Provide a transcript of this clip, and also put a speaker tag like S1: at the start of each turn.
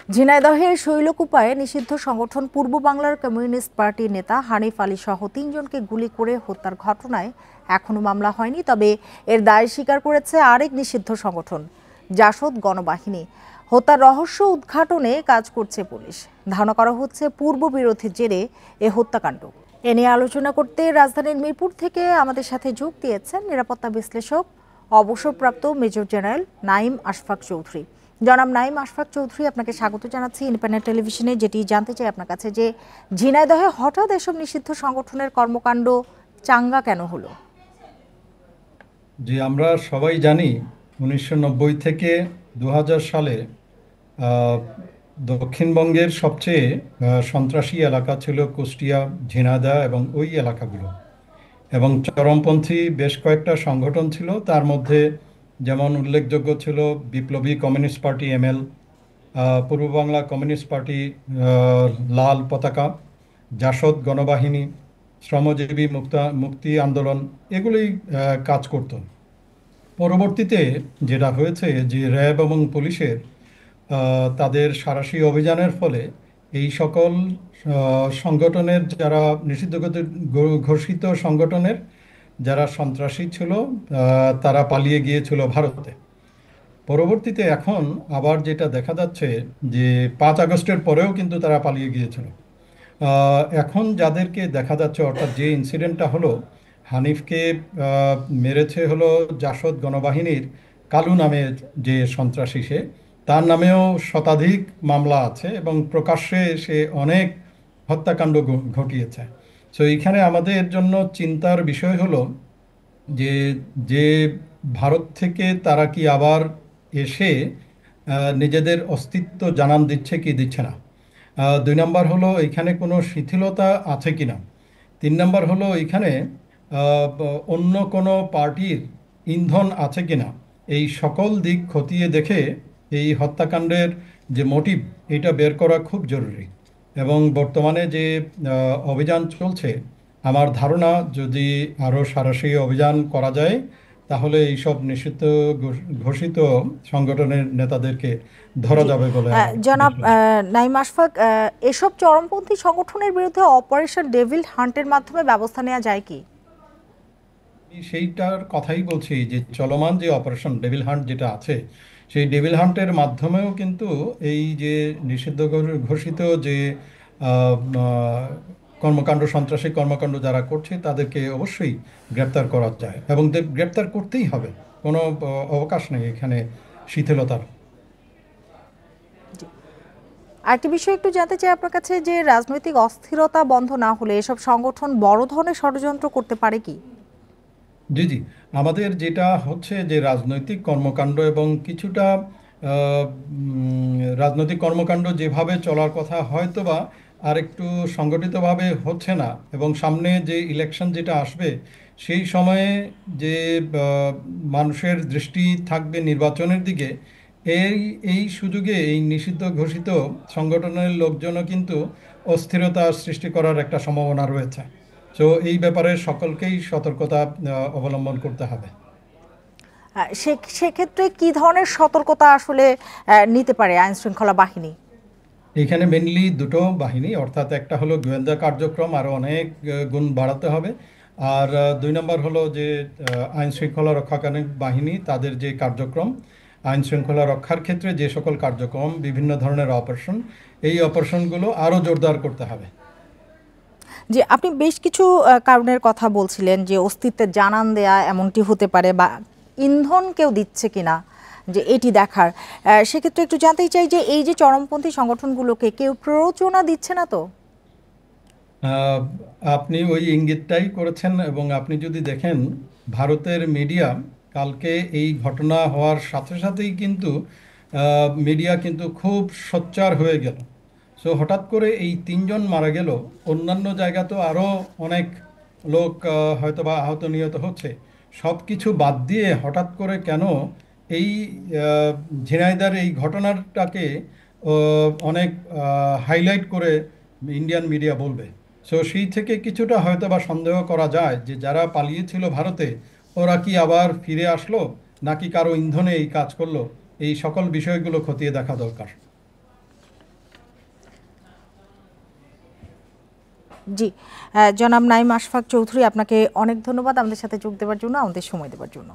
S1: ঝিনাইদহের শৈলকুপায় নিষিদ্ধ সংগঠন পূর্ব বাংলার কমিউনিস্ট পার্টির নেতা হানিফ আলী সহ ৩ জনকে গুলি করে হত্যার ঘটনায় এখনো মামলা হয়নি। তবে এর দায় স্বীকার করেছে আরেক নিষিদ্ধ সংগঠন জাসদ গণবাহিনী। হত্যার রহস্য উদ্ঘাটনে কাজ করছে পুলিশ। ধারণা করা হচ্ছে পূর্ব বিরোধের জেরে এ হত্যাকাণ্ড। এ নিয়ে আলোচনা করতে রাজধানীর মিরপুর থেকে আমাদের সাথে যোগ দিয়েছেন নিরাপত্তা বিশ্লেষক অবসরপ্রাপ্ত মেজর জেনারেল নাইম আশফাক চৌধুরী। জনাব নাইম আশফাক চৌধুরী, আপনাকে স্বাগত জানাচ্ছি ইন্ডিপেন্ডেন্ট টেলিভিশনে। যেটি জানতে চাই আপনার কাছে যে ঝিনাইদহে হঠাৎ এসব নিষিদ্ধ সংগঠনের কর্মকাণ্ড চাঙ্গা কেন হলো?
S2: যে আমরা সবাই জানি ১৯৯০ থেকে ২০০০ সালে আহ, দক্ষিণবঙ্গের সবচেয়ে সন্ত্রাসী এলাকা ছিল কুষ্টিয়া, ঝিনাইদহ এবং ওই এলাকাগুলো। এবং চরমপন্থী বেশ কয়েকটা সংগঠন ছিল, তার মধ্যে যেমন উল্লেখযোগ্য ছিল বিপ্লবী কমিউনিস্ট পার্টি এমএল, পূর্ব বাংলা কমিউনিস্ট পার্টি লাল পতাকা, জাসদ গণবাহিনী, শ্রমজীবী মুক্তি আন্দোলন, এগুলোই কাজ করত। পরবর্তীতে যেটা হয়েছে যে র্যাব এবং পুলিশের তাদের সাঁড়াশি অভিযানের ফলে এই সকল সংগঠনের যারা নিষিদ্ধ ঘোষিত সংগঠনের যারা সন্ত্রাসী ছিল তারা পালিয়ে গিয়েছিল ভারতে। পরবর্তীতে এখন আবার যেটা দেখা যাচ্ছে যে ৫ আগস্টের পরেও কিন্তু তারা পালিয়ে গিয়েছিল। এখন যাদেরকে দেখা যাচ্ছে, অর্থাৎ যে ইনসিডেন্টটা হলো, হানিফকে মেরেছে হলো জাসদ গণবাহিনীর কালু নামের যে সন্ত্রাসী, সে তার নামেও শতাধিক মামলা আছে এবং প্রকাশ্যে সে অনেক হত্যাকাণ্ড ঘটিয়েছে। সো এইখানে আমাদের জন্য চিন্তার বিষয় হলো যে যে ভারত থেকে তারা কি আবার এসে নিজেদের অস্তিত্ব জানান দিচ্ছে কি দিচ্ছে না। ২ নম্বর হলো এখানে কোনো শিথিলতা আছে কিনা। ৩ নম্বর হলো এখানে অন্য কোনো পার্টির ইন্ধন আছে কিনা। এই সকল দিক খতিয়ে দেখে এই হত্যাকাণ্ডের যে মোটিভ, এটা বের করা খুব জরুরি। এবং বর্তমানে যে অভিযান চলছে, আমার ধারণা যদি আরও সাঁড়াশি অভিযান করা যায় তাহলে এইসব নিষিদ্ধ ঘোষিত সংগঠনের নেতাদেরকে ধরা
S1: জি,
S2: যাবে বলে আমার
S1: জনাব
S2: বিশ্বাস।
S1: নাইম আশফাক, এসব চরমপন্থী সংগঠনের বিরুদ্ধে অপারেশন ডেভিল হান্টের মাধ্যমে ব্যবস্থা নেওয়া যায় কি?
S2: আমি সেইটার কথাই বলছি যে চলমান যে অপারেশন ডেভিল হান্ট যেটা আছে, সেই ডেভিল হান্টের মাধ্যমেও কিন্তু এই যে নিষিদ্ধ ঘোষিত যে আহ, আহ, কর্মকাণ্ড, সন্ত্রাসী কর্মকাণ্ড যারা করছে তাদেরকে অবশ্যই গ্রেপ্তার করা যায় এবং গ্রেপ্তার করতেই হবে। কোনো অবকাশ নেই এখানে শিথিলতার।
S1: জি, আরেকটি বিষয় একটু জানতে চাই আপনার কাছে যে রাজনৈতিক অস্থিরতা বন্ধ না হলে এসব সংগঠন বড় ধরনের ষড়যন্ত্র করতে পারে কি?
S2: জি জি, আমাদের যেটা হচ্ছে যে রাজনৈতিক কর্মকাণ্ড এবং কিছুটা রাজনৈতিক কর্মকাণ্ড যেভাবে চলার কথা হয়তো বা আর একটু সংগঠিতভাবে হচ্ছে না, এবং সামনে যে ইলেকশন যেটা আসবে সেই সময়ে যে মানুষের দৃষ্টি থাকবে নির্বাচনের দিকে, এই এই সুযোগে এই নিষিদ্ধ ঘোষিত সংগঠনের লোকজনও কিন্তু অস্থিরতা সৃষ্টি করার একটা সম্ভাবনা রয়েছে। তো এই ব্যাপারে সকলকেই সতর্কতা অবলম্বন করতে হবে।
S1: সেক্ষেত্রে কি ধরনের সতর্কতা আসলে নিতে পারে আইন শৃঙ্খলা বাহিনী?
S2: এখানে মেনলি দুটো বাহিনী, অর্থাৎ একটা হলো গোয়েন্দা কার্যক্রম আরও অনেক গুণ বাড়াতে হবে। আর ২ নম্বর হলো যে আইন শৃঙ্খলা রক্ষাকারী বাহিনী, তাদের যে কার্যক্রম, আইন শৃঙ্খলা রক্ষার ক্ষেত্রে যে সকল কার্যক্রম, বিভিন্ন ধরনের অপারেশন, এই অপারেশনগুলো আরও জোরদার করতে হবে।
S1: যে আপনি বেশ কিছু কারণের কথা বলছিলেন যে অস্তিত্বের জানান দেয়া এমনটি হতে পারে বা ইন্ধন কেউ দিচ্ছে কিনা, যে এটি দেখার। সেক্ষেত্রে একটু জানতেই চাই যে এই যে চরমপন্থী সংগঠনগুলোকে কেউ প্ররোচনা দিচ্ছে না তো?
S2: আহ, আপনি ওই ইঙ্গিতটাই করেছেন, এবং আপনি যদি দেখেন ভারতের মিডিয়া কালকে এই ঘটনা হওয়ার সাথে সাথেই কিন্তু মিডিয়া কিন্তু খুব সোচ্চার হয়ে গেল। সো হঠাৎ করে এই ৩ জন মারা গেল, অন্যান্য জায়গা তো আরও অনেক লোক হয়তো বা আহত নিহত হচ্ছে। সব কিছু বাদ দিয়ে হঠাৎ করে কেন এই আহ, ঝিনাইদার এই ঘটনাটাকে অনেক হাইলাইট করে ইন্ডিয়ান মিডিয়া বলবে। সো সেই থেকে কিছুটা হয়তো বা সন্দেহ করা যায় যে যারা পালিয়েছিল ভারতে, ওরা কি আবার ফিরে আসলো নাকি কারো ইন্ধনে এই কাজ করলো। এই সকল বিষয়গুলো খতিয়ে দেখা দরকার।
S1: জি, জনাব নাঈম আশফাক চৌধুরী, আপনাকে অনেক ধন্যবাদ আমাদের সাথে যোগ দেওয়ার জন্য, আমাদের সময় দেওয়ার জন্য।